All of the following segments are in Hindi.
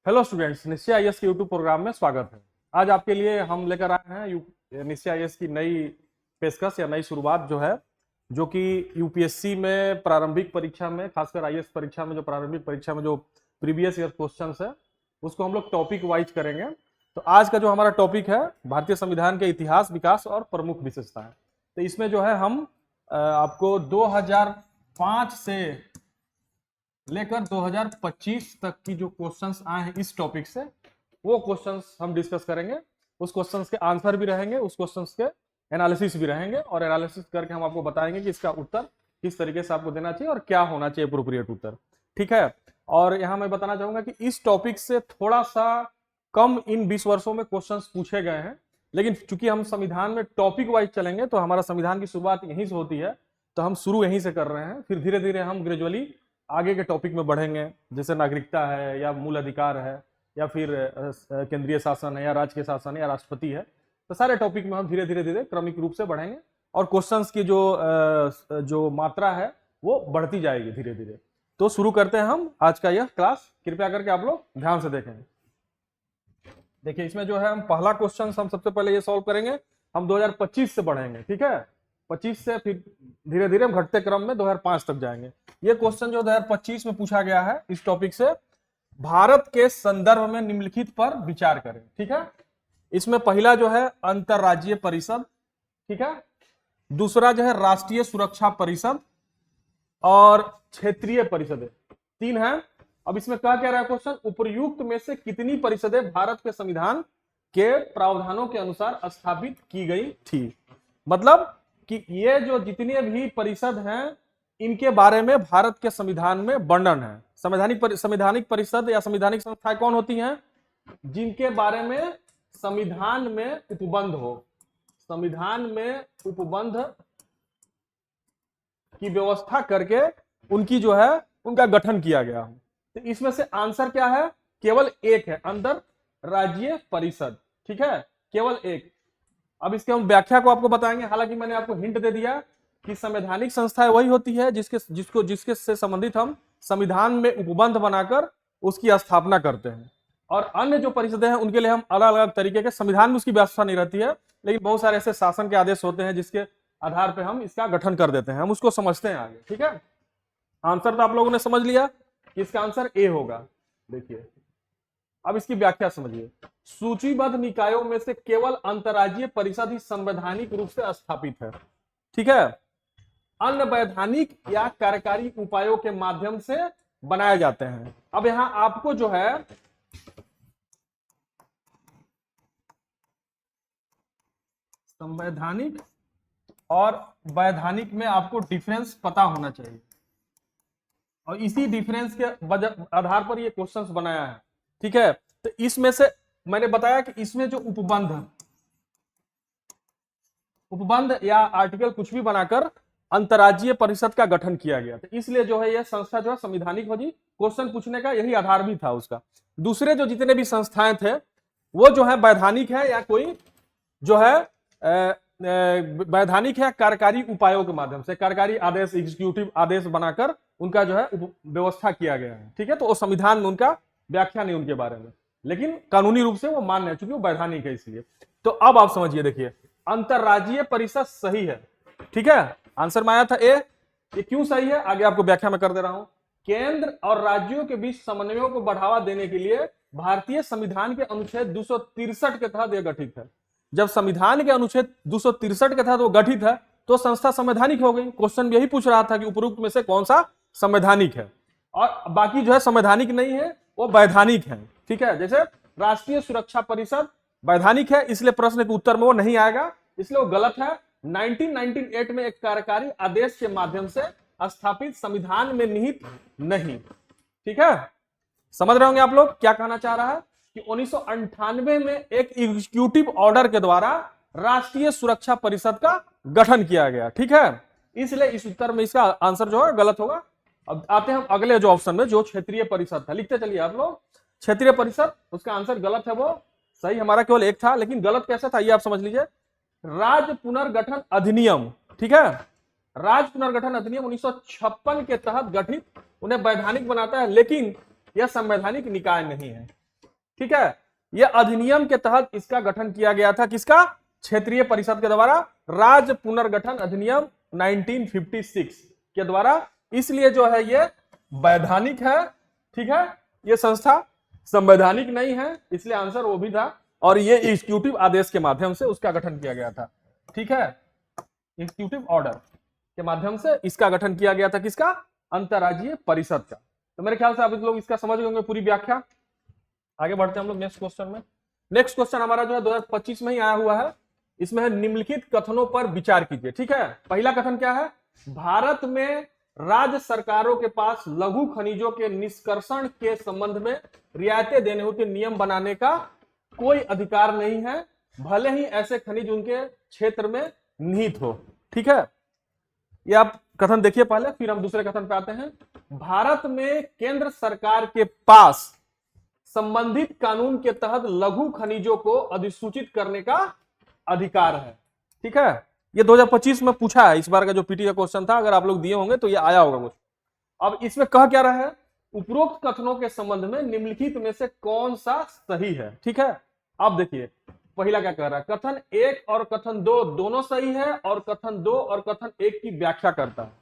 हेलो स्टूडेंट्स, निश्चय आईएएस के यूट्यूब प्रोग्राम में स्वागत है। आज आपके लिए हम लेकर आए हैं निश्चय आईएएस की नई पेशकश या नई शुरुआत जो कि यूपीएससी में प्रारंभिक परीक्षा में, खासकर आईएएस परीक्षा में, जो प्रारंभिक परीक्षा में जो प्रीवियस ईयर क्वेश्चंस है उसको हम लोग टॉपिक वाइज करेंगे। तो आज का जो हमारा टॉपिक है भारतीय संविधान के इतिहास, विकास और प्रमुख विशेषताएं। तो इसमें जो है हम आपको 2005 से लेकर 2025 तक की जो क्वेश्चंस आए हैं इस टॉपिक से, वो क्वेश्चंस हम डिस्कस करेंगे। उस क्वेश्चंस के आंसर भी रहेंगे, उस क्वेश्चंस के एनालिसिस भी रहेंगे, और एनालिसिस करके हम आपको बताएंगे कि इसका उत्तर किस तरीके से आपको देना चाहिए और क्या होना चाहिए अप्रोप्रिएट उत्तर। ठीक है। और यहाँ मैं बताना चाहूंगा कि इस टॉपिक से थोड़ा सा कम इन 20 वर्षों में क्वेश्चंस पूछे गए हैं, लेकिन चूंकि हम संविधान में टॉपिक वाइज चलेंगे तो हमारा संविधान की शुरुआत यहीं से होती है, तो हम शुरू यहीं से कर रहे हैं। फिर धीरे धीरे हम ग्रेजुअली आगे के टॉपिक में बढ़ेंगे, जैसे नागरिकता है या मूल अधिकार है या फिर केंद्रीय शासन है या राज्य के शासन है या राष्ट्रपति है। तो सारे टॉपिक में हम धीरे धीरे क्रमिक रूप से बढ़ेंगे और क्वेश्चंस की जो मात्रा है वो बढ़ती जाएगी धीरे धीरे। तो शुरू करते हैं हम आज का यह क्लास। कृपया करके आप लोग ध्यान से देखें। देखिए, इसमें जो है हम पहला क्वेश्चन हम सबसे पहले ये सॉल्व करेंगे। हम 2025 से बढ़ेंगे, ठीक है। 25 से फिर धीरे धीरे हम घटते क्रम में 2005 तक जाएंगे। ये क्वेश्चन जो 2025 में पूछा गया है इस टॉपिक से, भारत के संदर्भ में निम्नलिखित पर विचार करें। ठीक है। इसमें पहला जो है अंतरराज्यीय परिषद, ठीक है। दूसरा जो है राष्ट्रीय सुरक्षा परिषद और क्षेत्रीय परिषदें, 3 है। अब इसमें क्या कह रहा है क्वेश्चन, उपर्युक्त में से कितनी परिषदें भारत के संविधान के प्रावधानों के अनुसार स्थापित की गई थी। मतलब कि ये जो जितने भी परिषद हैं इनके बारे में भारत के संविधान में वर्णन है। संवैधानिक परिषद या संवैधानिक संस्थाएं कौन होती हैं, जिनके बारे में संविधान में उपबंध हो, संविधान में उपबंध की व्यवस्था करके उनकी जो है उनका गठन किया गया हो। तो इसमें से आंसर क्या है, केवल एक है, अंतर राज्यीय परिषद। ठीक है, केवल एक। अब इसके हम व्याख्या को आपको बताएंगे। हालांकि मैंने आपको हिंट दे दिया कि संवैधानिक संस्थाएं वही होती है जिसके से संबंधित हम संविधान में उपबंध बनाकर उसकी स्थापना करते हैं। और अन्य जो परिषदें हैं उनके लिए हम अलग अलग तरीके के, संविधान में उसकी व्यवस्था नहीं रहती है, लेकिन बहुत सारे ऐसे शासन के आदेश होते हैं जिसके आधार पर हम इसका गठन कर देते हैं। हम उसको समझते हैं आगे। ठीक है। आंसर तो आप लोगों ने समझ लिया कि इसका आंसर ए होगा। देखिए, अब इसकी व्याख्या समझिए। सूचीबद्ध निकायों में से केवल अंतरराज्यीय परिषद ही संवैधानिक रूप से स्थापित है। ठीक है। अन्य वैधानिक या कार्यकारी उपायों के माध्यम से बनाए जाते हैं। अब यहां आपको जो है संवैधानिक और वैधानिक में आपको डिफरेंस पता होना चाहिए, और इसी डिफरेंस के आधार पर ये क्वेश्चंस बनाया है। ठीक है। तो इसमें से मैंने बताया कि इसमें जो उपबंध या आर्टिकल कुछ भी बनाकर अंतरराज्यीय परिषद का गठन किया गया था, इसलिए जो है यह संस्था जो है संवैधानिक होगी। क्वेश्चन पूछने का यही आधार भी था उसका। दूसरे जो जितने भी संस्थाएं थे वो जो है वैधानिक है या कोई जो है वैधानिक है कार्यकारी उपायों के माध्यम से, कार्यकारी आदेश, एग्जीक्यूटिव आदेश बनाकर उनका जो है व्यवस्था किया गया है। ठीक है। तो वो संविधान में उनका व्याख्या नहीं उनके बारे में, लेकिन कानूनी रूप से वो मान्य है चूंकि वो वैधानिक है इसलिए। तो अब आप समझिए, देखिए अंतरराज्यीय परिषद सही है। ठीक है, आंसर में आया था ए। ये क्यों सही है आगे आपको व्याख्या में कर दे रहा हूं। केंद्र और राज्यों के बीच समन्वय को बढ़ावा देने के लिए भारतीय संविधान के अनुच्छेद 263 के तहत यह गठित है। जब संविधान के अनुच्छेद 263 के तहत वो गठित है तो संस्था संवैधानिक हो गई। क्वेश्चन यही पूछ रहा था कि उपरोक्त में से कौन सा संवैधानिक है, और बाकी जो है संवैधानिक नहीं है वो वैधानिक है। ठीक है। जैसे राष्ट्रीय सुरक्षा परिषद वैधानिक है, इसलिए प्रश्न के उत्तर में वो नहीं आएगा, इसलिए वो गलत है। 1998 में एक कार्यकारी आदेश के माध्यम से स्थापित, संविधान में निहित नहीं। ठीक है, समझ रहे होंगे आप लोग क्या कहना चाह रहा है कि 1998 में एक एग्जीक्यूटिव ऑर्डर के द्वारा राष्ट्रीय सुरक्षा परिषद का गठन किया गया। ठीक है, इसलिए इस उत्तर में इसका आंसर जो है गलत होगा। अब आते हैं हम अगले जो ऑप्शन में, जो क्षेत्रीय परिषद था। लिखते चलिए आप लोग, क्षेत्रीय परिषद, उसका आंसर गलत है। वो सही हमारा केवल एक था, लेकिन गलत कैसे था ये आप समझ लीजिए। राज्य पुनर्गठन अधिनियम, ठीक है, राज्य पुनर्गठन अधिनियम 1956 के तहत गठित उन्हें वैधानिक बनाता है, लेकिन यह संवैधानिक निकाय नहीं है। ठीक है, यह अधिनियम के तहत इसका गठन किया गया था, किसका? क्षेत्रीय परिषद के द्वारा, राज्य पुनर्गठन अधिनियम 1956 के द्वारा। इसलिए जो है ये वैधानिक है, ठीक है, ये संस्था संवैधानिक नहीं है, इसलिए आंसर वो भी था। और ये एग्जीक्यूटिव आदेश के माध्यम से उसका गठन किया गया था, ठीक है, एग्जीक्यूटिव ऑर्डर के माध्यम से इसका गठन किया गया था, किसका? अंतरराज्यीय परिषद का। तो मेरे ख्याल से आप लोग इसका समझ गए होंगे पूरी व्याख्या। आगे बढ़ते हैं हम लोग नेक्स्ट क्वेश्चन में। नेक्स्ट क्वेश्चन हमारा जो है 2025 में ही आया हुआ है। इसमें है निम्नलिखित कथनों पर विचार कीजिए, ठीक है। पहला कथन क्या है? भारत में राज्य सरकारों के पास लघु खनिजों के निष्कर्षण के संबंध में रियायतें देने हेतु नियम बनाने का कोई अधिकार नहीं है, भले ही ऐसे खनिज उनके क्षेत्र में निहित हो, ठीक है। ये आप कथन देखिए पहले, फिर हम दूसरे कथन पे आते हैं। भारत में केंद्र सरकार के पास संबंधित कानून के तहत लघु खनिजों को अधिसूचित करने का अधिकार है, ठीक है। ये 2025 में पूछा है, इस बार का जो पीटी का क्वेश्चन था, अगर आप लोग दिए होंगे तो ये आया होगा कुछ। अब इसमें कह क्या रहा है? उपरोक्त कथनों के संबंध में निम्नलिखित में से कौन सा सही है, ठीक है। अब देखिए पहला क्या कह रहा है, कथन 1 और कथन 2 दोनों सही है, और कथन 2 और कथन 1 की व्याख्या करता है।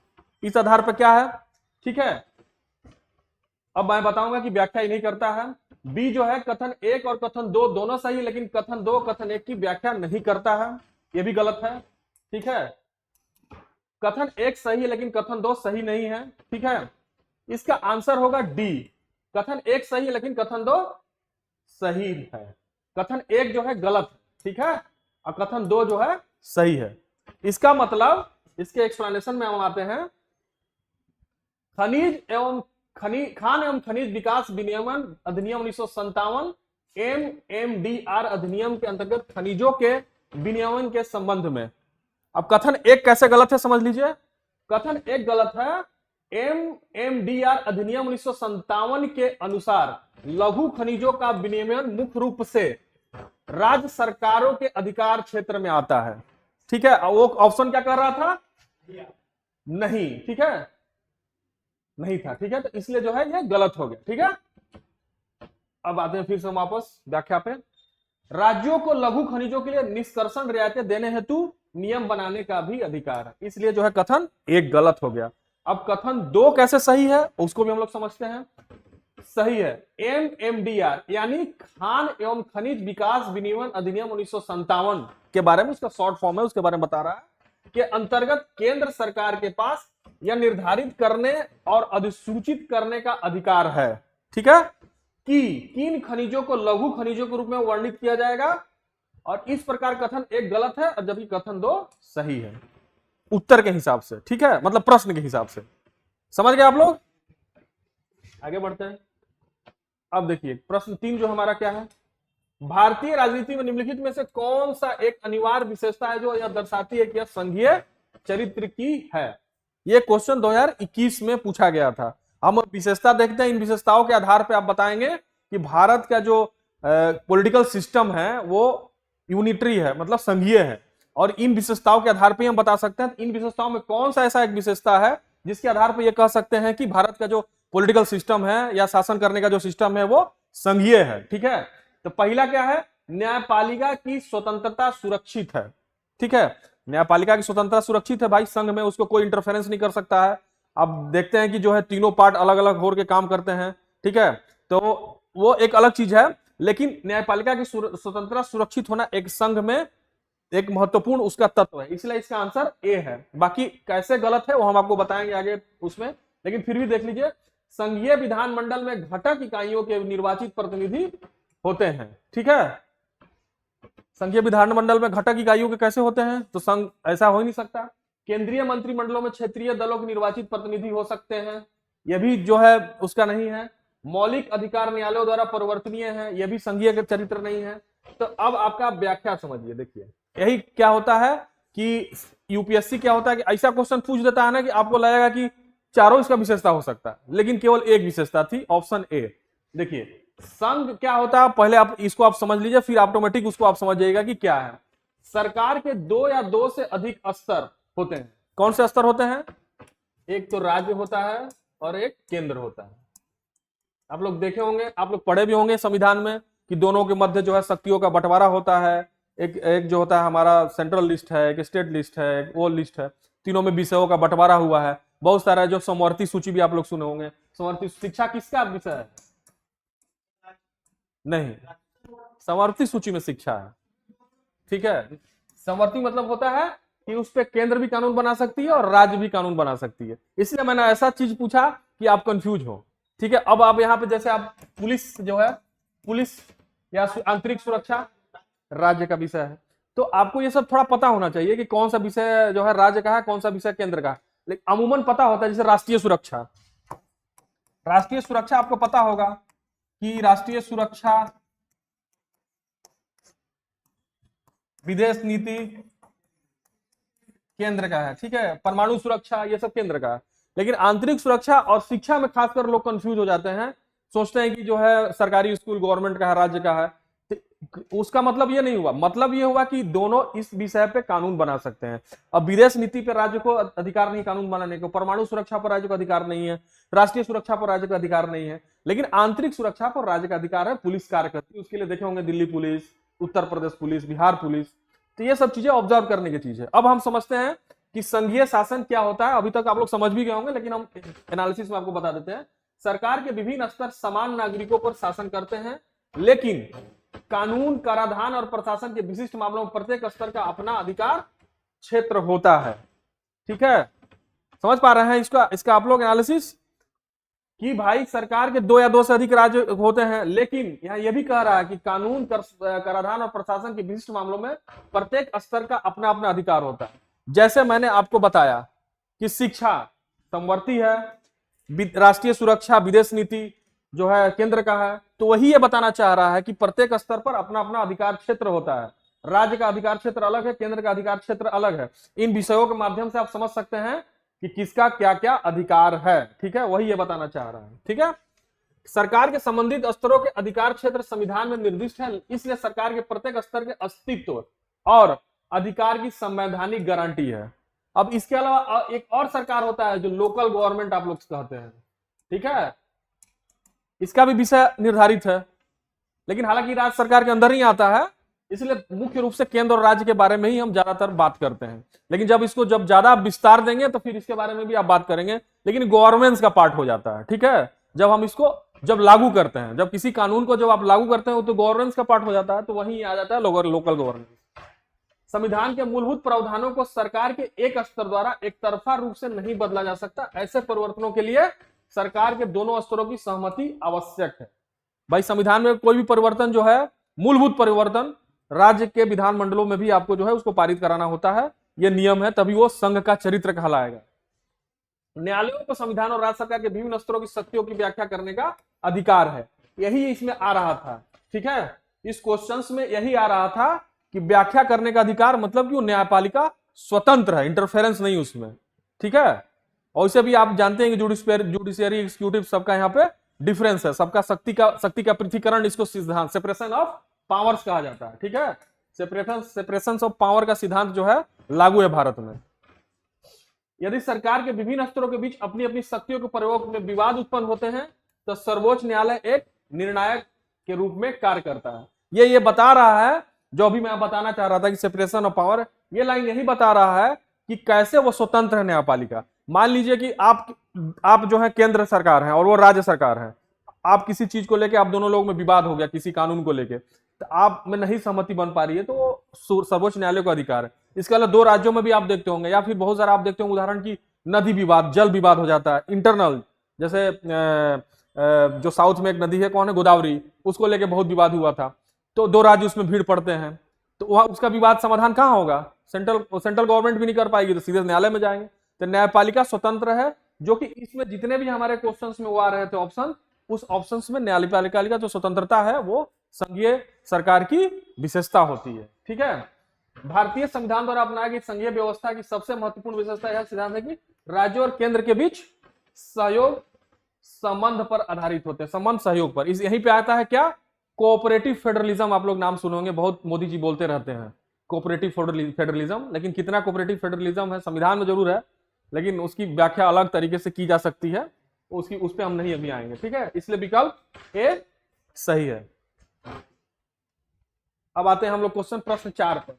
इस आधार पर क्या है, ठीक है। अब मैं बताऊंगा कि व्याख्या ही नहीं करता है। बी जो है, कथन 1 और कथन 2 दोनों सही है, लेकिन कथन 2 कथन 1 की व्याख्या नहीं करता है, यह भी गलत है, ठीक है। कथन 1 सही है लेकिन कथन 2 सही नहीं है, ठीक है। इसका आंसर होगा डी, कथन 1 सही है लेकिन कथन 2 सही है। कथन 1 जो है गलत है, ठीक है, और कथन 2 जो है सही है। इसका मतलब, इसके एक्सप्लेनेशन में हम आते हैं। खनिज एवं खान एवं खनिज विकास विनियमन अधिनियम 1957 MMDR अधिनियम के अंतर्गत खनिजों के विनियमन के संबंध में। अब कथन 1 कैसे गलत है समझ लीजिए। कथन 1 गलत है। MMDR अधिनियम 1957 के अनुसार लघु खनिजों का विनियमन मुख्य रूप से राज्य सरकारों के अधिकार क्षेत्र में आता है, ठीक है। वो ऑप्शन क्या कर रहा था? नहीं, ठीक है, नहीं था, ठीक है। तो इसलिए जो है ये गलत हो गया, ठीक है। अब आते हैं फिर से वापस व्याख्या पे। राज्यों को लघु खनिजों के लिए निष्कर्षण रियायतें देने हेतु नियम बनाने का भी अधिकार है, इसलिए जो है कथन 1 गलत हो गया। अब कथन 2 कैसे सही है उसको भी हम लोग समझते हैं। सही है। MMDR यानी खान एवं खनिज विकास विनियमन अधिनियम 1957 के बारे में, उसका शॉर्ट फॉर्म है, उसके बारे में बता रहा है कि अंतर्गत केंद्र सरकार के पास यह निर्धारित करने और अधिसूचित करने का अधिकार है, ठीक है, कि किन खनिजों को लघु खनिजों के रूप में वर्णित किया जाएगा। और इस प्रकार कथन 1 गलत है और जबकि कथन 2 सही है, उत्तर के हिसाब से, ठीक है, मतलब प्रश्न के हिसाब से। समझ गए आप लोग? आगे बढ़ते हैं। अब देखिए प्रश्न 3 जो हमारा क्या है, भारतीय राजनीति में निम्नलिखित में से कौन सा एक अनिवार्य विशेषता है जो यह दर्शाती है कि यह संघीय चरित्र की है। यह क्वेश्चन 2021 में पूछा गया था। हम विशेषता देखते हैं, इन विशेषताओं के आधार पर आप बताएंगे कि भारत का जो पॉलिटिकल सिस्टम है वो यूनिटरी है, मतलब संघीय है, और इन विशेषताओं के आधार पर हम बता सकते हैं इन विशेषताओं में कौन सा ऐसा एक विशेषता है जिसके आधार पर यह कह सकते हैं कि भारत का जो पॉलिटिकल सिस्टम है या शासन करने का जो सिस्टम है वो संघीय है, ठीक है। तो पहला क्या है, न्यायपालिका की स्वतंत्रता सुरक्षित है, ठीक है, न्यायपालिका की स्वतंत्रता सुरक्षित है भाई, संघ में उसको कोई इंटरफेरेंस नहीं कर सकता है। अब देखते हैं कि जो है तीनों पार्ट अलग अलग होकर काम करते हैं, ठीक है, तो वो एक अलग चीज है, लेकिन न्यायपालिका की स्वतंत्रता सुरक्षित होना एक संघ में एक महत्वपूर्ण उसका तत्व है, इसलिए इसका आंसर ए है। बाकी कैसे गलत है वो हम आपको बताएंगे आगे उसमें, लेकिन फिर भी देख लीजिए, संघीय विधानमंडल में घटक इकाइयों के निर्वाचित प्रतिनिधि होते हैं, ठीक है। संघीय विधानमंडल में घटक इकाइयों के कैसे होते हैं, तो संघ ऐसा हो ही नहीं सकता। केंद्रीय मंत्रिमंडलों में क्षेत्रीय दलों के निर्वाचित प्रतिनिधि हो सकते हैं, यह भी जो है उसका नहीं है। मौलिक अधिकार न्यायालयों द्वारा परिवर्तनीय है, यह भी संघीय के चरित्र नहीं है। तो अब आपका व्याख्या समझिए, देखिए यही क्या होता है कि यूपीएससी क्या होता है कि ऐसा क्वेश्चन पूछ देता है ना कि आपको लगेगा कि चारों इसका विशेषता हो सकता है, लेकिन केवल एक विशेषता थी, ऑप्शन ए। देखिए संघ क्या होता है, पहले आप इसको आप समझ लीजिए, फिर ऑटोमेटिक उसको आप समझ जाइएगा कि क्या है। सरकार के 2 या 2 से अधिक स्तर होते हैं। कौन से स्तर होते हैं? एक तो राज्य होता है और एक केंद्र होता है। आप लोग देखे होंगे, आप लोग पढ़े भी होंगे संविधान में, कि दोनों के मध्य जो है शक्तियों का बंटवारा होता है। एक एक जो होता है हमारा सेंट्रल लिस्ट है, एक स्टेट लिस्ट है, एक वो लिस्ट है, तीनों में विषयों का बंटवारा हुआ है। बहुत सारा जो समवर्ती सूची भी आप लोग सुने होंगे। समवर्ती शिक्षा किसका विषय है? नहीं, समवर्ती सूची में शिक्षा है। ठीक है, समवर्ती मतलब होता है कि उस पे केंद्र भी कानून बना सकती है और राज्य भी कानून बना सकती है। इसलिए मैंने ऐसा चीज पूछा कि आप कंफ्यूज हो। ठीक है, अब आप यहाँ पे जैसे आप पुलिस जो है, पुलिस या आंतरिक सुरक्षा राज्य का विषय है, तो आपको ये सब थोड़ा पता होना चाहिए कि कौन सा विषय जो है राज्य का है, कौन सा विषय केंद्र का है। लेकिन अमूमन पता होता है, जैसे राष्ट्रीय सुरक्षा, राष्ट्रीय सुरक्षा आपको पता होगा कि राष्ट्रीय सुरक्षा विदेश नीति केंद्र का है। ठीक है, परमाणु सुरक्षा ये सब केंद्र का है। लेकिन आंतरिक सुरक्षा और शिक्षा में खासकर लोग कंफ्यूज हो जाते हैं, सोचते हैं कि जो है सरकारी स्कूल गवर्नमेंट का है, राज्य का है। तो उसका मतलब ये नहीं हुआ, मतलब ये हुआ कि दोनों इस विषय पे कानून बना सकते हैं। अब विदेश नीति पर राज्य को अधिकार नहीं कानून बनाने को, परमाणु सुरक्षा पर राज्य को अधिकार नहीं है, राष्ट्रीय सुरक्षा पर राज्य का अधिकार नहीं है, लेकिन आंतरिक सुरक्षा पर राज्य का अधिकार है। पुलिस कार्य करती है, उसके लिए देखे होंगे Delhi police, Uttar Pradesh police, Bihar police. तो ये सब चीजें ऑब्जर्व करने की चीज है। अब हम समझते हैं कि संघीय शासन क्या होता है। अभी तक आप लोग समझ भी गए होंगे, लेकिन हम एनालिसिस में आपको बता देते हैं। सरकार के विभिन्न स्तर समान नागरिकों पर शासन करते हैं, लेकिन कानून, कराधान और प्रशासन के विशिष्ट मामलों में प्रत्येक स्तर का अपना अधिकार क्षेत्र होता है। ठीक है, समझ पा रहे हैं इसका आप लोग एनालिसिस कि भाई सरकार के 2 या 2 से अधिक राज्य होते हैं, लेकिन यहाँ यह भी कह रहा है कि कानून, कराधान और प्रशासन के विशिष्ट मामलों में प्रत्येक स्तर का अपना अपना अधिकार होता है। जैसे मैंने आपको बताया कि शिक्षा समवर्ती है, राष्ट्रीय सुरक्षा विदेश नीति जो है केंद्र का है, तो वही ये बताना चाह रहा है कि प्रत्येक स्तर पर अपना अपना अधिकार क्षेत्र होता है। राज्य का अधिकार क्षेत्र अलग है, केंद्र का अधिकार क्षेत्र अलग है। इन विषयों के माध्यम से आप समझ सकते हैं कि किसका क्या क्या अधिकार है। ठीक है, वही ये बताना चाह रहा है। ठीक है, सरकार के संबंधित स्तरों के अधिकार क्षेत्र संविधान में निर्दिष्ट है, इसलिए सरकार के प्रत्येक स्तर के अस्तित्व और अधिकार की संवैधानिक गारंटी है। अब इसके अलावा एक और सरकार होता है जो लोकल गवर्नमेंट आप लोग कहते हैं। ठीक है, इसका भी विषय निर्धारित है, लेकिन हालांकि राज्य सरकार के अंदर ही आता है, इसलिए मुख्य रूप से केंद्र और राज्य के बारे में ही हम ज्यादातर बात करते हैं। लेकिन जब ज्यादा विस्तार देंगे तो फिर इसके बारे में भी आप बात करेंगे, लेकिन गवर्नेंस का पार्ट हो जाता है। ठीक है, जब लागू करते हैं, जब किसी कानून को जब आप लागू करते हैं तो गवर्नेंस का पार्ट हो जाता है, तो वही आ जाता है लोकल गवर्नेंस। संविधान के मूलभूत प्रावधानों को सरकार के एक स्तर द्वारा एक तरफा रूप से नहीं बदला जा सकता। ऐसे परिवर्तनों के लिए सरकार के दोनों स्तरों की सहमति आवश्यक है। भाई संविधान में कोई भी परिवर्तन जो है, मूलभूत परिवर्तन, राज्य के विधानमंडलों में भी आपको जो है उसको पारित कराना होता है। यह नियम है, तभी वो संघ का चरित्र कहलाएगा। न्यायालयों को संविधान और राज्य सरकार के विभिन्न स्तरों की शक्तियों की व्याख्या करने का अधिकार है। यही इसमें आ रहा था। ठीक है, इस क्वेश्चंस में यही आ रहा था कि व्याख्या करने का अधिकार, मतलब कि न्यायपालिका स्वतंत्र है, इंटरफेरेंस नहीं उसमें। ठीक है, और इसे भी आप जानते हैं कि जुडिशियरी, एग्जीक्यूटिव सबका यहाँ पे डिफरेंस है, सबका शक्ति का पृथकीकरण, इसको सिद्धांत सेपरेशन ऑफ पावर्स कहा जाता है। ठीक है, सेपरेशन ऑफ पावर का सिद्धांत जो है लागू है भारत में। यदि सरकार के विभिन्न स्तरों के बीच अपनी अपनी शक्तियों के प्रयोग में विवाद उत्पन्न होते हैं तो सर्वोच्च न्यायालय एक निर्णायक के रूप में कार्य करता है। ये बता रहा है, जो अभी मैं बताना चाह रहा था कि सेपरेशन ऑफ पावर, ये लाइन यही बता रहा है कि कैसे वो स्वतंत्र है न्यायपालिका। मान लीजिए कि आप जो है केंद्र सरकार है और वो राज्य सरकार है, आप किसी चीज को लेके, आप दोनों लोगों में विवाद हो गया किसी कानून को लेके, तो आप में नहीं सहमति बन पा रही है, तो सर्वोच्च न्यायालय का अधिकार है। इसके अलावा 2 राज्यों में भी आप देखते होंगे, या फिर बहुत सारा आप देखते होंगे उदाहरण की नदी विवाद, जल विवाद हो जाता है इंटरनल। जैसे जो साउथ में एक नदी है, कौन है, गोदावरी, उसको लेके बहुत विवाद हुआ था, तो 2 राज्य उसमें भीड़ पड़ते हैं, तो वहां उसका विवाद समाधान कहां होगा? सेंट्रल गवर्नमेंट भी नहीं कर पाएगी, तो सीधे न्यायालय में जाएंगे। तो न्यायपालिका स्वतंत्र है, जो कि इसमें जितने भी हमारे क्वेश्चंस में वो आ रहे थे ऑप्शन, उस ऑप्शंस में न्यायपालिका का जो स्वतंत्रता है वो संघीय सरकार की विशेषता होती है। ठीक है, भारतीय संविधान द्वारा अपनाई गई संघीय व्यवस्था की सबसे महत्वपूर्ण विशेषता यह सिद्धांत है कि राज्य और केंद्र के बीच सहयोग संबंध पर आधारित होते हैं, संबंध सहयोग पर। इस यहीं पे आता है क्या? Cooperative federalism. आप लोग नाम सुनोगे, बहुत मोदी जी बोलते रहते हैं कोऑपरेटिव फेडरलिज्म, लेकिन कितना कोऑपरेटिव फेडरलिज्म है संविधान में जरूर है, लेकिन उसकी व्याख्या अलग तरीके से की जा सकती है, उस पर हम नहीं अभी आएंगे। ठीक है, इसलिए विकल्प ए सही है। अब आते हैं हम लोग क्वेश्चन प्रश्न 4 पर।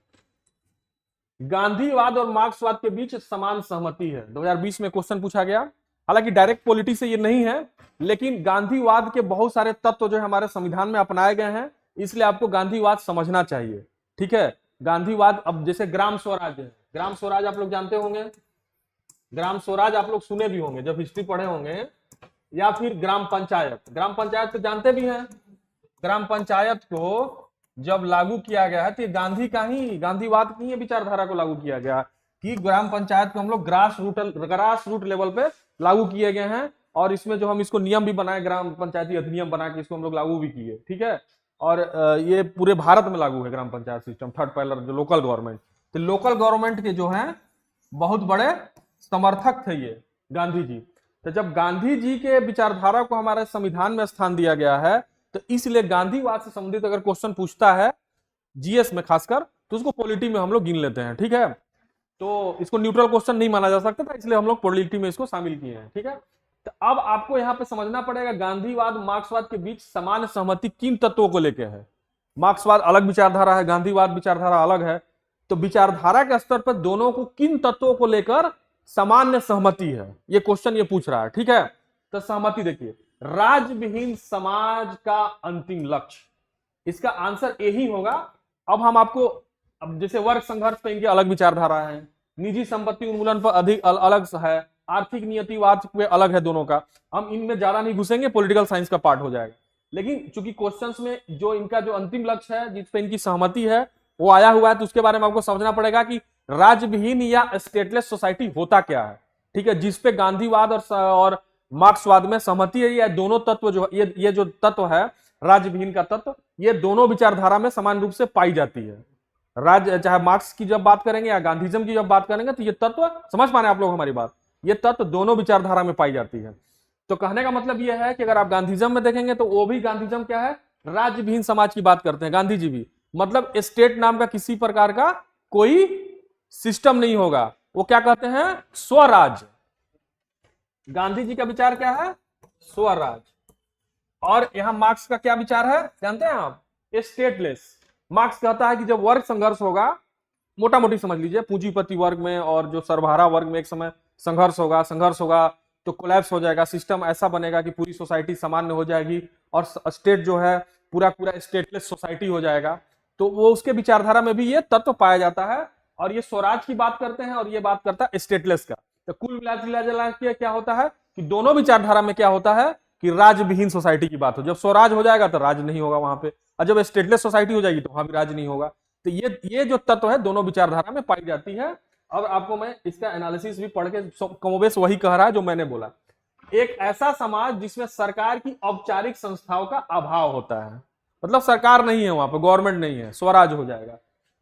गांधीवाद और मार्क्सवाद के बीच समान सहमति है, 2020 में क्वेश्चन पूछा गया। हालांकि डायरेक्ट पॉलिटी से ये नहीं है, लेकिन गांधीवाद के बहुत सारे तत्व जो है हमारे संविधान में अपनाए गए हैं, इसलिए आपको गांधीवाद समझना चाहिए। ठीक है, गांधीवाद, अब जैसे ग्राम स्वराज है, ग्राम स्वराज आप लोग जानते होंगे, ग्राम स्वराज आप लोग सुने भी होंगे जब हिस्ट्री पढ़े होंगे। या फिर ग्राम पंचायत, ग्राम पंचायत तो जानते भी हैं। ग्राम पंचायत को जब लागू किया गया है तो ये गांधी का ही, गांधीवाद की विचारधारा को लागू किया गया कि ग्राम पंचायत को हम लोग ग्रास रूट लेवल पे लागू किए गए हैं। और इसमें जो हम इसको नियम भी बनाए, ग्राम पंचायती अधिनियम बना के इसको हम लोग लागू भी किए। ठीक है, और ये पूरे भारत में लागू है ग्राम पंचायत सिस्टम, थर्ड पाइलर जो लोकल गवर्नमेंट। तो लोकल गवर्नमेंट के जो है बहुत बड़े समर्थक थे ये गांधी जी। तो जब गांधी जी के विचारधारा को हमारे संविधान में स्थान दिया गया है, तो इसलिए गांधीवाद से संबंधित अगर क्वेश्चन पूछता है जीएस में खासकर, तो उसको पॉलिटी में हम लोग गिन लेते हैं। ठीक है, तो इसको न्यूट्रल क्वेश्चन नहीं माना जा सकता था, इसलिए हम लोग पॉलिटी में इसको शामिल किए हैं। ठीक है, तो अब आपको यहां पे समझना पड़ेगा गांधीवाद मार्क्सवाद के बीच समान सहमति किन तत्वों को लेकर है। मार्क्सवाद अलग विचारधारा है, गांधीवाद विचारधारा अलग है। तो विचारधारा के स्तर पर दोनों को किन तत्वों को लेकर सामान्य सहमति है, ये क्वेश्चन ये पूछ रहा है। ठीक है, तो सहमति देखिए, राज्यविहीन समाज का अंतिम लक्ष्य, इसका आंसर यही होगा। अब हम आपको, अब जैसे वर्ग संघर्ष पे इनकी अलग विचारधारा है, निजी संपत्ति उन्मूलन पर अधिक अलग है, आर्थिक नियतिवाद पे अलग है दोनों का। हम इनमें ज्यादा नहीं घुसेंगे, पॉलिटिकल साइंस का पार्ट हो जाएगा। लेकिन चूंकि क्वेश्चंस में जो इनका जो अंतिम लक्ष्य है, जिस पे इनकी सहमति है, वो आया हुआ है, तो उसके बारे में आपको समझना पड़ेगा कि राज्यविहीन या स्टेटलेस सोसाइटी होता क्या है। ठीक है, जिसपे गांधीवाद और मार्क्सवाद में सहमति है। ये दोनों तत्व जो ये जो तत्व है राज्यविहीन का तत्व, ये दोनों विचारधारा में समान रूप से पाई जाती है। राज्य, चाहे मार्क्स की जब बात करेंगे या गांधीज्म की जब बात करेंगे, तो ये तत्व, समझ पा रहे हैं आप लोग हमारी बात, ये तत्व दोनों विचारधारा में पाई जाती है। तो कहने का मतलब यह है कि अगर आप गांधीज्म में देखेंगे तो वो भी गांधीज्म क्या है, राज्यविहीन समाज की बात करते हैं गांधी जी भी। मतलब स्टेट नाम का किसी प्रकार का कोई सिस्टम नहीं होगा, वो क्या कहते हैं, स्वराज। गांधी जी का विचार क्या है, स्वराज। और यहां मार्क्स का क्या विचार है जानते हैं आप, स्टेटलेस। मार्क्स कहता है कि जब वर्ग संघर्ष होगा, मोटा मोटी समझ लीजिए, पूंजीपति वर्ग में और जो सर्वहारा वर्ग में एक समय संघर्ष होगा तो कोलैप्स हो जाएगा, सिस्टम ऐसा बनेगा कि पूरी सोसाइटी सामान्य हो जाएगी और स्टेट जो है पूरा स्टेटलेस सोसाइटी हो जाएगा। तो वो उसके विचारधारा में भी ये तत्व पाया जाता है। और ये स्वराज की बात करते हैं और ये बात करता है स्टेटलेस का। तो कुल मिला के क्या होता है कि दोनों विचारधारा में क्या होता है कि राज्यविहीन सोसाइटी की बात हो। जब स्वराज हो जाएगा तो राज नहीं होगा वहां पे, और जब स्टेटलेस सोसाइटी हो जाएगी तो वहां भी राज नहीं होगा। तो ये जो तत्व है दोनों विचारधारा में पाई जाती है। अब आपको मैं इसका एनालिसिस भी पढ़ के कमोबेश वही कह रहा है जो मैंने बोला। एक ऐसा समाज जिसमें सरकार की औपचारिक संस्थाओं का अभाव होता है, मतलब सरकार नहीं है वहां पर, गवर्नमेंट नहीं है, स्वराज हो जाएगा।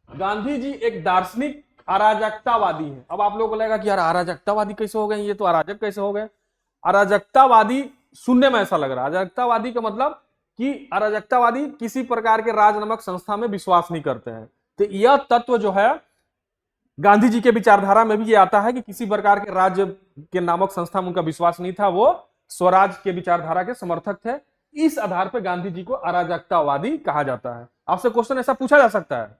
गांधी जी एक दार्शनिक अराजकतावादी है। अब आप लोगों को लगेगा कि यार अराजकतावादी कैसे हो गए, ये तो अराजक कैसे हो गए। अराजकतावादी सुनने में ऐसा लग रहा है, अराजकतावादी का मतलब कि अराजकतावादी किसी प्रकार के राज नामक संस्था में विश्वास नहीं करते हैं। तो यह तत्व जो है गांधी जी के विचारधारा में भी ये आता है कि किसी प्रकार के राज्य के नामक संस्था में उनका विश्वास नहीं था, वो स्वराज के विचारधारा के समर्थक थे। इस आधार पर गांधी जी को अराजकतावादी कहा जाता है। आपसे क्वेश्चन ऐसा पूछा जा सकता है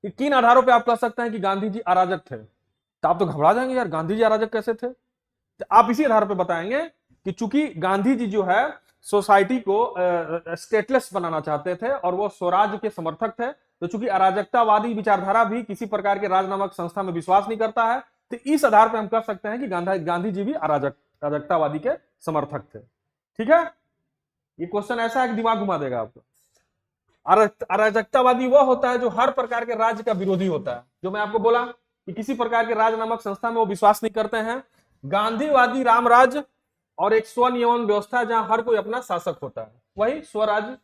कि किन आधारों पे आप कह सकते हैं कि गांधी जी अराजक थे, तो आप तो घबरा जाएंगे, यार गांधी जी अराजक कैसे थे। तो आप इसी आधार पे बताएंगे कि चूंकि गांधी जी जो है सोसाइटी को स्टेटलेस बनाना चाहते थे और वो स्वराज के समर्थक थे, तो चूंकि अराजकतावादी विचारधारा भी किसी प्रकार के राज नामक संस्था में विश्वास नहीं करता है, तो इस आधार पर हम कह सकते हैं कि गांधी जी भी अराजकतावादी के समर्थक थे। ठीक है, ये क्वेश्चन ऐसा है कि दिमाग घुमा देगा आपको। अराजकतावादी वह होता है जो हर प्रकार के राज्य का विरोधी होता है, जो मैं आपको बोला कि किसी प्रकार के राज नामक संस्था में वो विश्वास नहीं करते हैं। गांधीवादी रामराज और एक स्वनियमन व्यवस्था जहां हर कोई अपना शासक होता है, वही स्वराज।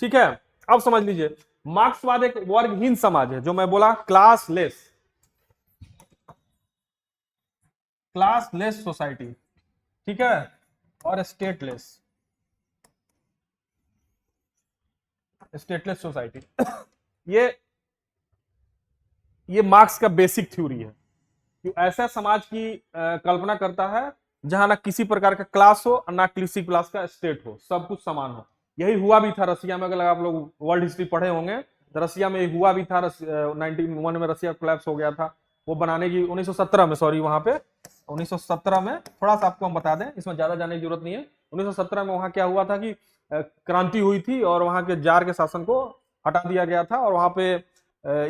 ठीक है, अब समझ लीजिए, मार्क्सवाद एक वर्गहीन समाज है, जो मैं बोला क्लासलेस सोसाइटी। ठीक है, और स्टेटलेस सोसाइटी। ये मार्क्स का बेसिक थ्योरी है कि ऐसा समाज की कल्पना करता है जहां ना किसी प्रकार का क्लास हो और ना किसी क्लास का स्टेट हो, सब कुछ समान हो। यही हुआ भी था रसिया में, अगर आप लोग वर्ल्ड हिस्ट्री पढ़े होंगे रसिया में हुआ भी था, 1901 में रसिया कोलैप्स हो गया था। वो बनाने की 1917 में, सॉरी वहां पे 1917 में, थोड़ा सा आपको हम बता दें, इसमें ज्यादा जाने की जरूरत नहीं है। 1917 में वहां क्या हुआ था कि क्रांति हुई थी और वहां के जार के शासन को हटा दिया गया था और वहां पे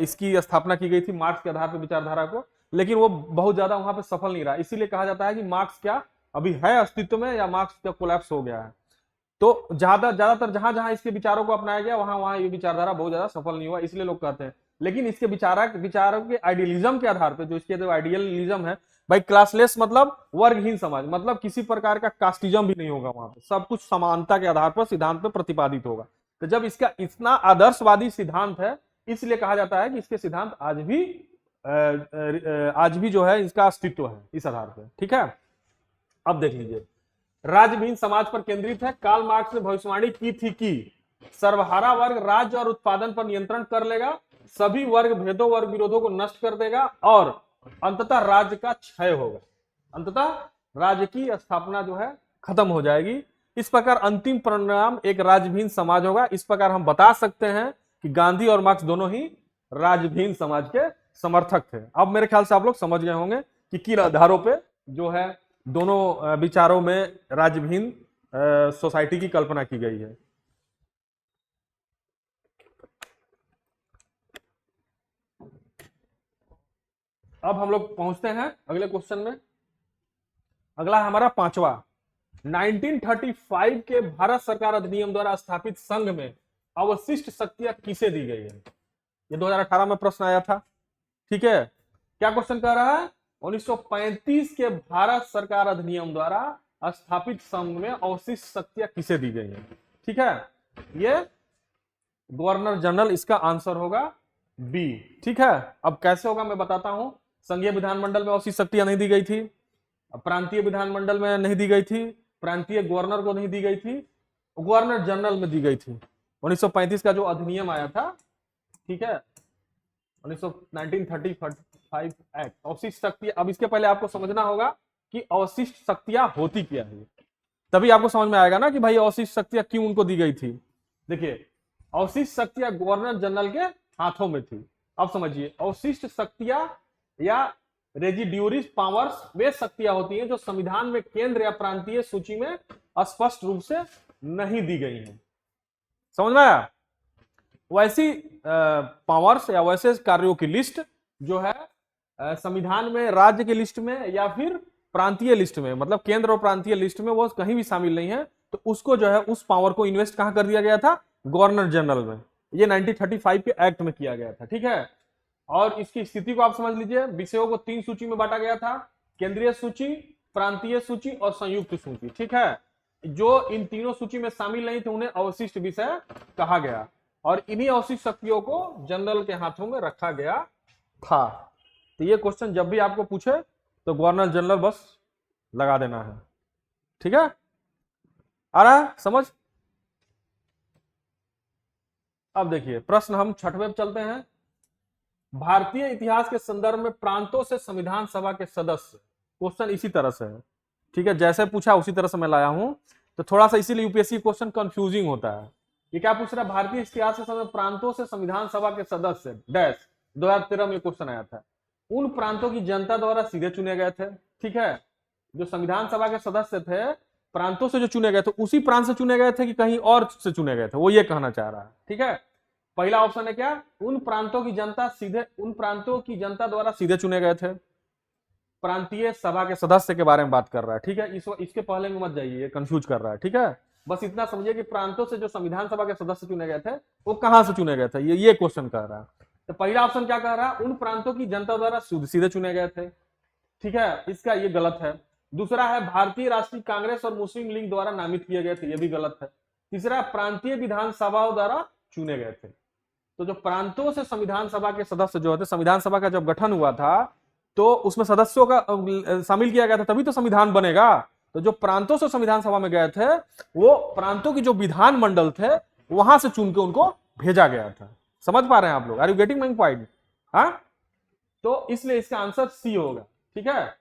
इसकी स्थापना की गई थी मार्क्स के आधार पर विचारधारा को। लेकिन वो बहुत ज्यादा वहां पे सफल नहीं रहा, इसीलिए कहा जाता है कि मार्क्स क्या अभी है अस्तित्व में या मार्क्स का कोलैप्स हो गया है। तो ज्यादातर जहां जहां इसके विचारों को अपनाया गया वहां वहां ये विचारधारा बहुत ज्यादा सफल नहीं हुआ, इसलिए लोग कहते हैं। लेकिन इसके विचारों के आइडियलिज्म के आधार पर, जो इसके जो आइडियलिज्म है भाई, क्लासलेस मतलब वर्गहीन समाज, मतलब किसी प्रकार का कास्टिज्म भी नहीं होगा वहां पे, सब कुछ समानता के आधार पर सिद्धांत पे प्रतिपादित होगा। तो जब इसका इतना आदर्शवादी सिद्धांत है, इसलिए कहा जाता है कि इसके सिद्धांत आज भी जो है इसका अस्तित्व है इस आधार पर। ठीक है, अब देख लीजिए, राज्यहीन समाज पर केंद्रित है। कार्ल मार्क्स ने भविष्यवाणी की थी कि सर्वहारा वर्ग राज्य और उत्पादन पर नियंत्रण कर लेगा, सभी वर्ग भेदों वर्ग विरोधों को नष्ट कर देगा और अंततः राज्य का क्षय होगा, अंततः राज्य की स्थापना जो है खत्म हो जाएगी। इस प्रकार अंतिम परिणाम एक राज्यहीन समाज होगा। इस प्रकार हम बता सकते हैं कि गांधी और मार्क्स दोनों ही राज्यहीन समाज के समर्थक थे। अब मेरे ख्याल से आप लोग समझ गए होंगे कि किन आधारों पे जो है दोनों विचारों में राज्यहीन सोसाइटी की कल्पना की गई है। अब हम लोग पहुंचते हैं अगले क्वेश्चन में। अगला हमारा पांचवा, 1935 के भारत सरकार अधिनियम द्वारा स्थापित संघ में अवशिष्ट शक्तियां किसे दी गई है? ये 2018 में प्रश्न आया था। ठीक है, क्या क्वेश्चन कह रहा है? 1935 के भारत सरकार अधिनियम द्वारा स्थापित संघ में अवशिष्ट शक्तियां किसे दी गई है? ठीक है, ये गवर्नर जनरल इसका आंसर होगा बी। ठीक है, अब कैसे होगा मैं बताता हूं। संघीय विधानमंडल में अवशिष्ट शक्तियां नहीं दी गई थी, प्रांतीय विधानमंडल में नहीं दी गई थी, प्रांतीय गवर्नर को नहीं दी गई थी, गवर्नर जनरल में दी गई थी। 1935 का जो अधिनियम आया था, ठीक है, 1935 एक्ट, अवशिष्ट शक्तियां। अब इसके पहले आपको समझना होगा कि अवशिष्ट शक्तियां होती क्या है, तभी आपको समझ में आएगा ना कि भाई अवशिष्ट शक्तियां क्यों उनको दी गई थी। देखिए, अवशिष्ट शक्तियां गवर्नर जनरल के हाथों में थी। अब समझिए, अवशिष्ट शक्तियां या रेजिड्यूरिस पावर्स वे शक्तियां होती हैं जो संविधान में केंद्र या प्रांतीय सूची में स्पष्ट रूप से नहीं दी गई हैं। समझ में आया? वैसी पावर्स या वैसे कार्यों की लिस्ट जो है संविधान में राज्य की लिस्ट में या फिर प्रांतीय लिस्ट में, मतलब केंद्र और प्रांतीय लिस्ट में वो कहीं भी शामिल नहीं है, तो उसको जो है उस पावर को इन्वेस्ट कहां कर दिया गया था? गवर्नर जनरल में। ये 1935 के एक्ट में किया गया था। ठीक है, और इसकी स्थिति को आप समझ लीजिए। विषयों को 3 सूची में बांटा गया था, केंद्रीय सूची, प्रांतीय सूची और संयुक्त सूची। ठीक है, जो इन तीनों सूची में शामिल नहीं थे उन्हें अवशिष्ट विषय कहा गया और इन्हीं अवशिष्ट शक्तियों को जनरल के हाथों में रखा गया था। तो ये क्वेश्चन जब भी आपको पूछे तो गवर्नर जनरल बस लगा देना है। ठीक है, आ रहा है समझ? अब देखिए, प्रश्न हम 6वें पे चलते हैं। भारतीय इतिहास के संदर्भ में प्रांतों से संविधान सभा के सदस्य, क्वेश्चन इसी तरह से है। ठीक है, जैसे पूछा उसी तरह से मैं लाया हूं, तो थोड़ा सा इसीलिए यूपीएससी क्वेश्चन कंफ्यूजिंग होता है। ये क्या पूछ रहा है? भारतीय इतिहास के समय प्रांतों से संविधान सभा के सदस्य डैश 2013 में क्वेश्चन आया था। उन प्रांतों की जनता द्वारा सीधे चुने गए थे। ठीक है, जो संविधान सभा के सदस्य थे प्रांतों से जो चुने गए थे, उसी प्रांत से चुने गए थे कि कहीं और से चुने गए थे, वो ये कहना चाह रहा है। ठीक है, पहला ऑप्शन है क्या? उन प्रांतों की जनता द्वारा सीधे चुने गए थे। प्रांतीय सभा के सदस्य के बारे में बात कर रहा है। ठीक है, इसके पहले में मत जाइए, ये कंफ्यूज कर रहा है। ठीक है, बस इतना समझिए कि प्रांतों से जो संविधान सभा के सदस्य चुने गए थे वो कहां से चुने गए थे, ये क्वेश्चन कर रहा है। तो पहला ऑप्शन क्या कह रहा है? उन प्रांतों की जनता द्वारा सीधे चुने गए थे। ठीक है, इसका ये गलत है। दूसरा है भारतीय राष्ट्रीय कांग्रेस और मुस्लिम लीग द्वारा नामित किए गए थे, ये भी गलत है। तीसरा, प्रांतीय विधानसभाओं द्वारा चुने गए थे। तो जो प्रांतों से संविधान सभा के सदस्य जो होते, संविधान सभा का जब गठन हुआ था तो उसमें सदस्यों का शामिल किया गया था, तभी तो संविधान बनेगा। तो जो प्रांतों से संविधान सभा में गए थे वो प्रांतों की जो विधान मंडल थे वहां से चुन के उनको भेजा गया था। समझ पा रहे हैं आप लोग? Are you getting my point? हाँ, तो इसलिए इसका आंसर सी होगा। ठीक है,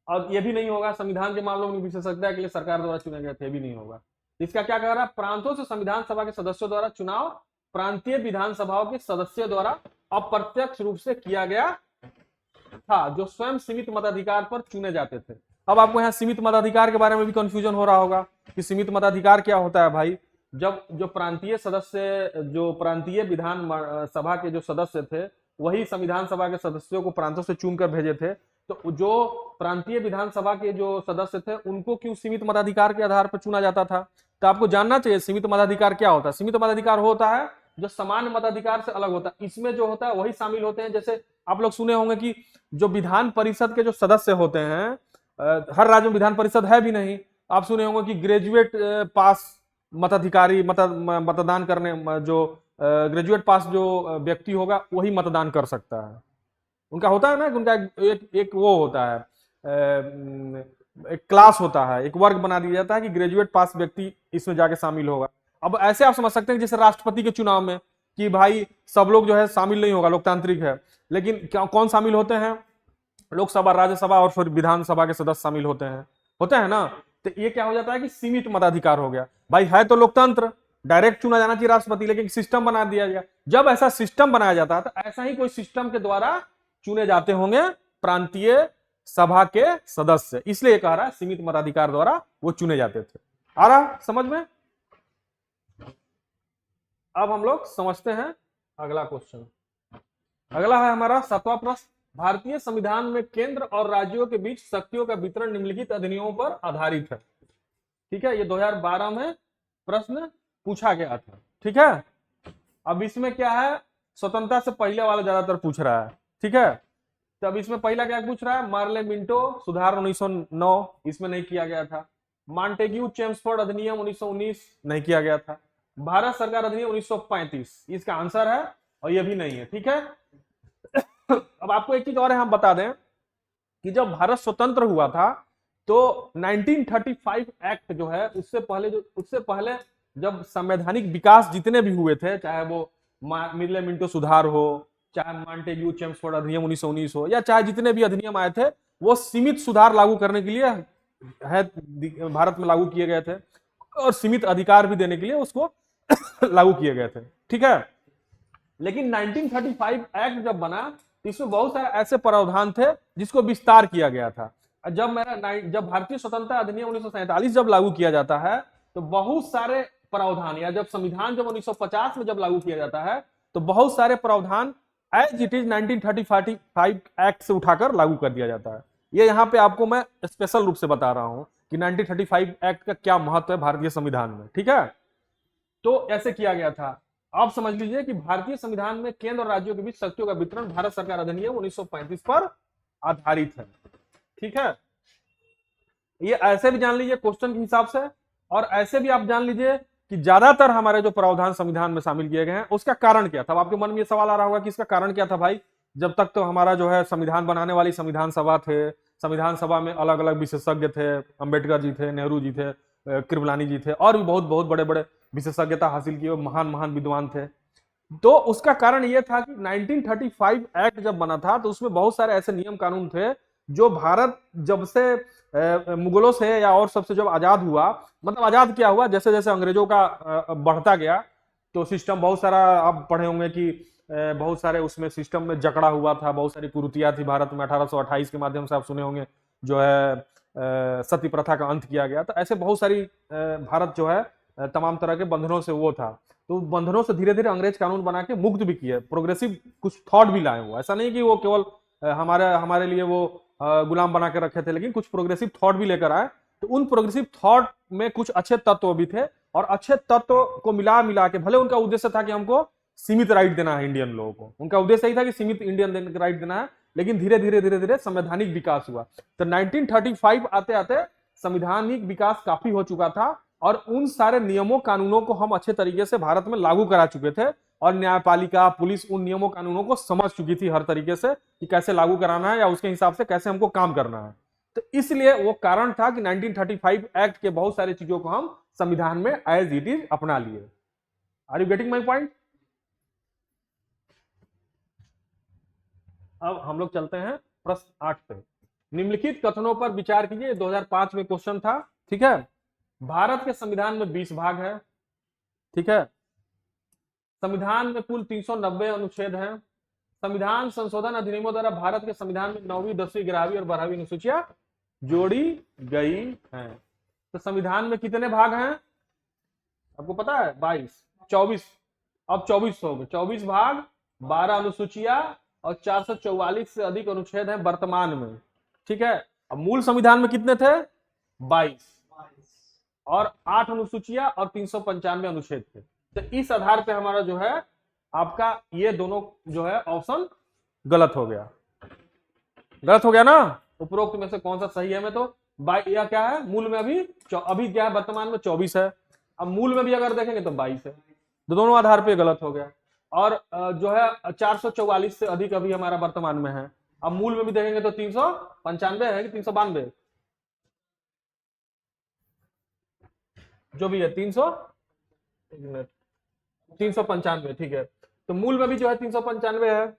और ये भी नहीं होगा संविधान के मामलों में विशेषज्ञता के लिए सरकार द्वारा चुने गए थे, भी नहीं होगा। इसका क्या कह रहा है? प्रांतों से संविधान सभा के सदस्यों द्वारा चुनाव प्रांतीय विधानसभाओं के सदस्यों द्वारा अप्रत्यक्ष रूप से किया गया था, जो स्वयं सीमित मताधिकार पर चुने जाते थे। अब आपको यहाँ सीमित मताधिकार के बारे में भी कंफ्यूजन हो रहा होगा कि सीमित मताधिकार क्या होता है भाई। जब जो प्रांतीय सदस्य, जो प्रांतीय विधान सभा के जो सदस्य थे, वही संविधान सभा के सदस्यों को प्रांतों से चुनकर भेजे थे, तो जो प्रांतीय विधानसभा के जो सदस्य थे उनको क्यों सीमित मताधिकार के आधार पर चुना जाता था। तो आपको जानना चाहिए सीमित मताधिकार क्या होता है। सीमित मताधिकार होता है जो सामान्य मताधिकार से अलग होता है। इसमें जो होता है वही शामिल होते हैं, जैसे आप लोग सुने होंगे कि जो विधान परिषद के जो सदस्य होते हैं, हर राज्य में विधान परिषद है भी नहीं, आप सुने होंगे कि ग्रेजुएट पास मताधिकारी मतदान करने, जो ग्रेजुएट पास जो व्यक्ति होगा वही मतदान कर सकता है। उनका होता है ना कि उनका एक वो होता है, एक क्लास होता है, एक वर्ग बना दिया जाता है कि ग्रेजुएट पास व्यक्ति इसमें जाके शामिल होगा। अब ऐसे आप समझ सकते हैं जैसे राष्ट्रपति के चुनाव में कि भाई सब लोग जो है शामिल नहीं होगा, लोकतांत्रिक है, लेकिन क्या कौन शामिल होते हैं, लोकसभा, राज्यसभा और फिर विधानसभा के सदस्य शामिल होते हैं ना। तो ये क्या हो जाता है कि सीमित मताधिकार हो गया। भाई है तो लोकतंत्र, डायरेक्ट चुना जाना चाहिए राष्ट्रपति, लेकिन सिस्टम बना दिया गया। जब ऐसा सिस्टम बनाया जाता है तो ऐसा ही कोई सिस्टम के द्वारा चुने जाते होंगे प्रांतीय सभा के सदस्य, इसलिए कह रहा है सीमित मताधिकार द्वारा वो चुने जाते थे। आ रहा समझ में। अब हम लोग समझते हैं अगला क्वेश्चन। अगला है हमारा 7वां प्रश्न। भारतीय संविधान में केंद्र और राज्यों के बीच शक्तियों का वितरण निम्नलिखित अधिनियमों पर आधारित है। ठीक है, ये 2012 में प्रश्न पूछा गया था। ठीक है, अब इसमें क्या है, स्वतंत्रता से पहले वाला ज्यादातर पूछ रहा है। ठीक है, तो अब इसमें पहला क्या पूछ रहा है, मार्ले मिंटो सुधार 1909, इसमें नहीं किया गया था। मॉन्टेग्यू चेम्सफोर्ड अधिनियम 1919 नहीं किया गया था। भारत सरकार अधिनियम 1935 इसका आंसर है, और ये भी नहीं है। ठीक है, अब आपको एक चीज और है, हम बता दें कि जब भारत स्वतंत्र हुआ था तो 1935 एक्ट जो है, उससे पहले जब संवैधानिक विकास जितने भी हुए थे, चाहे वो मिर्ले मिंटो सुधार हो, चाहे मॉन्टेग्यू चेम्सफोर्ड अधिनियम 1919 हो, या चाहे जितने भी अधिनियम आए थे, वो सीमित सुधार लागू करने के लिए है भारत में लागू किए गए थे, और सीमित अधिकार भी देने के लिए उसको लागू किए गए थे। ठीक है, लेकिन 1935 एक्ट जब बना तो इसमें बहुत सारे ऐसे प्रावधान थे जिसको विस्तार किया गया था। जब भारतीय स्वतंत्रता अधिनियम 1947 जब लागू किया जाता है तो बहुत सारे प्रावधान, या जब संविधान जब 1950 में जब लागू किया जाता है तो बहुत सारे प्रावधान एज इट इज 1935 एक्ट से उठाकर लागू कर दिया जाता है। ये यहाँ पे आपको मैं स्पेशल रूप से बता रहा हूं कि 1935 एक्ट का क्या महत्व है भारतीय संविधान में। ठीक है, तो ऐसे किया गया था। आप समझ लीजिए कि भारतीय संविधान में केंद्र और राज्यों के बीच शक्तियों का वितरण भारत सरकार अधिनियम 1935 पर आधारित है। ठीक है, ये ऐसे भी जान लीजिए क्वेश्चन के हिसाब से, और ऐसे भी आप जान लीजिए कि ज्यादातर हमारे जो प्रावधान संविधान में शामिल किए गए हैं उसका कारण क्या था। अब आपके मन में ये सवाल आ रहा होगा कि इसका कारण क्या था भाई। जब तक तो हमारा जो है संविधान बनाने वाली संविधान सभा थे, संविधान सभा में अलग अलग विशेषज्ञ थे, अंबेडकर जी थे, नेहरू जी थे, कृपलानी जी थे, और भी बहुत बहुत बड़े बड़े विशेषज्ञता हासिल किए महान महान विद्वान थे। तो उसका कारण यह था कि 1935 एक्ट जब बना था तो उसमें बहुत सारे ऐसे नियम कानून थे जो भारत जब से मुगलों से या और सबसे जब आजाद हुआ, मतलब आजाद क्या हुआ, जैसे जैसे अंग्रेजों का बढ़ता गया तो सिस्टम बहुत सारा, आप पढ़े होंगे कि बहुत सारे उसमें सिस्टम में जकड़ा हुआ था, बहुत सारी कुरीतियां थी भारत में। 1828 के माध्यम से आप सुने होंगे जो है सती प्रथा का अंत किया गया। तो ऐसे बहुत सारी भारत जो है तमाम तरह के बंधनों से वो था, तो बंधनों से धीरे धीरे अंग्रेज कानून बना के मुक्त भी किए, प्रोग्रेसिव कुछ थॉट भी लाए। वो ऐसा नहीं कि वो केवल हमारे लिए वो गुलाम बना के रखे थे, लेकिन कुछ प्रोग्रेसिव थॉट भी लेकर आए। तो उन प्रोग्रेसिव थॉट में कुछ अच्छे तत्व भी थे, और अच्छे तत्व को मिला मिला के, भले उनका उद्देश्य था कि हमको सीमित राइट देना है इंडियन लोगों को, उनका उद्देश्य यही था कि सीमित इंडियन राइट देना है, लेकिन धीरे धीरे संवैधानिक विकास हुआ। तो 1935 आते आते संवैधानिक विकास काफी हो चुका था, और उन सारे नियमों कानूनों को हम अच्छे तरीके से भारत में लागू करा चुके थे, और न्यायपालिका पुलिस उन नियमों कानूनों को समझ चुकी थी हर तरीके से कि कैसे लागू कराना है या उसके हिसाब से कैसे हमको काम करना है। तो इसलिए वो कारण था कि 1935 एक्ट के बहुत सारी चीजों को हम संविधान में एज इट इज अपना लिए। Are you getting my point. अब हम लोग चलते हैं प्रश्न 8 पे। निम्नलिखित कथनों पर विचार कीजिए, 2005 में क्वेश्चन था। ठीक है, भारत के संविधान में 20 भाग है। ठीक है, संविधान में कुल 390 अनुच्छेद हैं। संविधान संशोधन अधिनियमों द्वारा भारत के संविधान में 9वीं, 10वीं, 11वीं और 12वीं अनुसूचियां जोड़ी गई हैं। तो संविधान में कितने भाग हैं आपको पता है? 22, 24, अब 24 हो गए। 24 भाग, 12 अनुसूचियां और 444 से अधिक अनुच्छेद हैं वर्तमान में। ठीक है, अब मूल संविधान में कितने थे? 22 और 8 अनुसूचियां और 395 अनुच्छेद थे। तो इस आधार पे हमारा जो है आपका ये दोनों जो है ऑप्शन गलत हो गया। गलत हो गया ना? उपरोक्त में से कौन सा सही है? मैं तो या क्या है मूल में अभी क्या है वर्तमान में 24 है, अब मूल में भी अगर देखेंगे तो 22 है। दोनों आधार पे गलत हो गया। और जो है 444 से अधिक अभी हमारा वर्तमान में है। अब मूल में भी देखेंगे तो 395 है कि 392 जो भी है 395। ठीक है, तो मूल में भी जो है 395 है।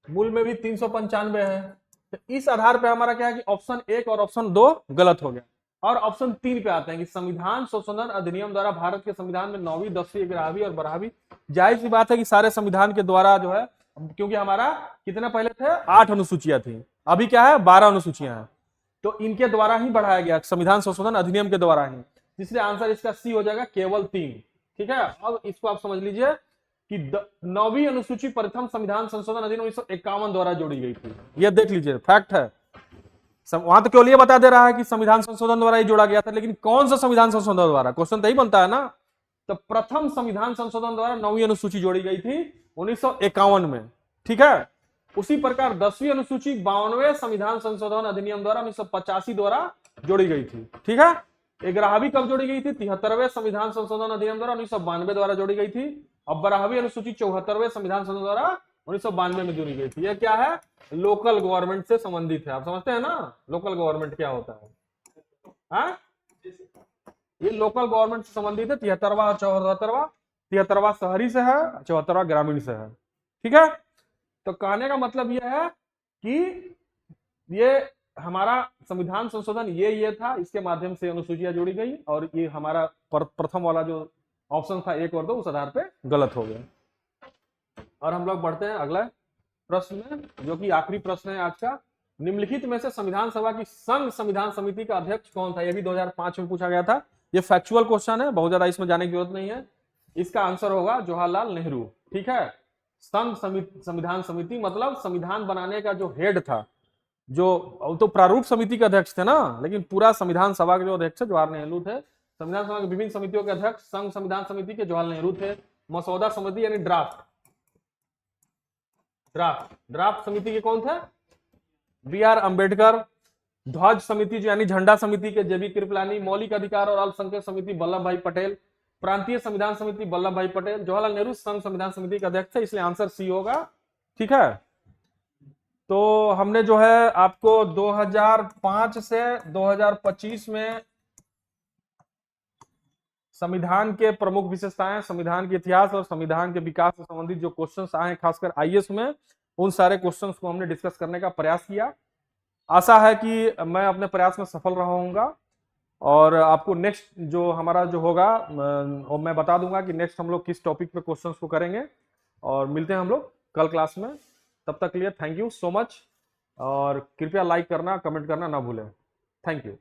मूल में भी 395 है। तो इस आधार पे हमारा क्या है कि ऑप्शन 1 और ऑप्शन 2 गलत हो गया। और ऑप्शन 3 पे आते हैं कि संविधान संशोधन अधिनियम द्वारा भारत के संविधान में 9वीं, 10वीं, 11वीं और 12वीं, जाहिर सी बात है कि सारे संविधान के द्वारा जो है, क्योंकि हमारा कितने पहले थे? 8 अनुसूचियां थी, अभी क्या है 12 अनुसूचियां हैं, तो इनके द्वारा ही बढ़ाया गया, संविधान संशोधन अधिनियम के द्वारा ही। इसलिए आंसर इसका सी हो जाएगा, केवल 3। ठीक है, अब इसको आप समझ लीजिए कि 9वीं अनुसूची प्रथम संविधान संशोधन अधिनियम 1951 द्वारा जोड़ी गई थी। यह देख लीजिए, फैक्ट है। वहां तो केवल ये बता दे रहा है कि संविधान संशोधन द्वारा ही जोड़ा गया था, लेकिन कौन सा संविधान संशोधन द्वारा? क्वेश्चन तो ही बनता है ना। तो प्रथम संविधान संशोधन द्वारा 9वीं अनुसूची जोड़ी गई थी 1951 में। ठीक है, उसी प्रकार 10वीं अनुसूची 92वें संविधान संशोधन अधिनियम द्वारा 1985 द्वारा जोड़ी गई थी। ठीक है, 11वीं कब जोड़ी गई थी? 73वें संविधान संशोधन अधिनियम द्वारा 1992 द्वारा जोड़ी गई थी। अब 12वीं अनुसूची 74वें संविधान संशोधन द्वारा 1992 में जोड़ी गई थी। यह क्या है? लोकल गवर्नमेंट से संबंधित है। आप समझते हैं ना लोकल गवर्नमेंट क्या होता है? हा? ये लोकल गवर्नमेंट से संबंधित है। 73वां और 74वां, 73वां शहरी से है, 74वां ग्रामीण से है। ठीक है, तो कहने का मतलब यह है कि ये हमारा संविधान संशोधन ये था, इसके माध्यम से अनुसूचियां जोड़ी गई, और ये हमारा प्रथम वाला जो ऑप्शन था 1 और 2 उस आधार पे गलत हो गया। और हम लोग बढ़ते हैं अगला प्रश्न में, जो कि आखिरी प्रश्न है आज का। निम्नलिखित में से संविधान सभा की संघ संविधान समिति का अध्यक्ष कौन था? यह भी 2005 में पूछा गया था। यह फैक्चुअल क्वेश्चन है, बहुत ज्यादा इसमें जाने की जरूरत नहीं है। इसका आंसर होगा जवाहरलाल नेहरू। ठीक है, संघ संविधान समिति मतलब संविधान बनाने का जो हेड था, जो तो प्रारूप समिति के अध्यक्ष थे ना, लेकिन पूरा संविधान सभा के जो अध्यक्ष थे जवाहर नेहरू थे। संविधान सभा की विभिन्न समितियों के अध्यक्ष संघ संविधान समिति के जवाहर नेहरू थे। मसौदा समिति यानी ड्राफ्ट समिति के कौन थे? बी.आर. अम्बेडकर। ध्वज समिति जो यानी झंडा समिति के जे.बी. कृपलानी। मौलिक अधिकार और अल्पसंख्यक समिति वल्लभ भाई पटेल। प्रांतीय संविधान समिति वल्लभ भाई पटेल। जवाहरलाल नेहरू संघ संविधान समिति के अध्यक्ष थे, इसलिए आंसर सी होगा। ठीक है, तो हमने जो है आपको 2005 से 2025 में संविधान के प्रमुख विशेषताएं, संविधान के इतिहास और संविधान के विकास से संबंधित जो क्वेश्चंस आए हैं खासकर आईएएस में, उन सारे क्वेश्चंस को हमने डिस्कस करने का प्रयास किया। आशा है कि मैं अपने प्रयास में सफल रहा हूँगा, और आपको नेक्स्ट जो हमारा जो होगा और मैं बता दूंगा कि नेक्स्ट हम लोग किस टॉपिक पे क्वेश्चंस को करेंगे। और मिलते हैं हम लोग कल क्लास में। तब तक के लिए थैंक यू सो मच, और कृपया लाइक करना, कमेंट करना ना भूलें। Thank you.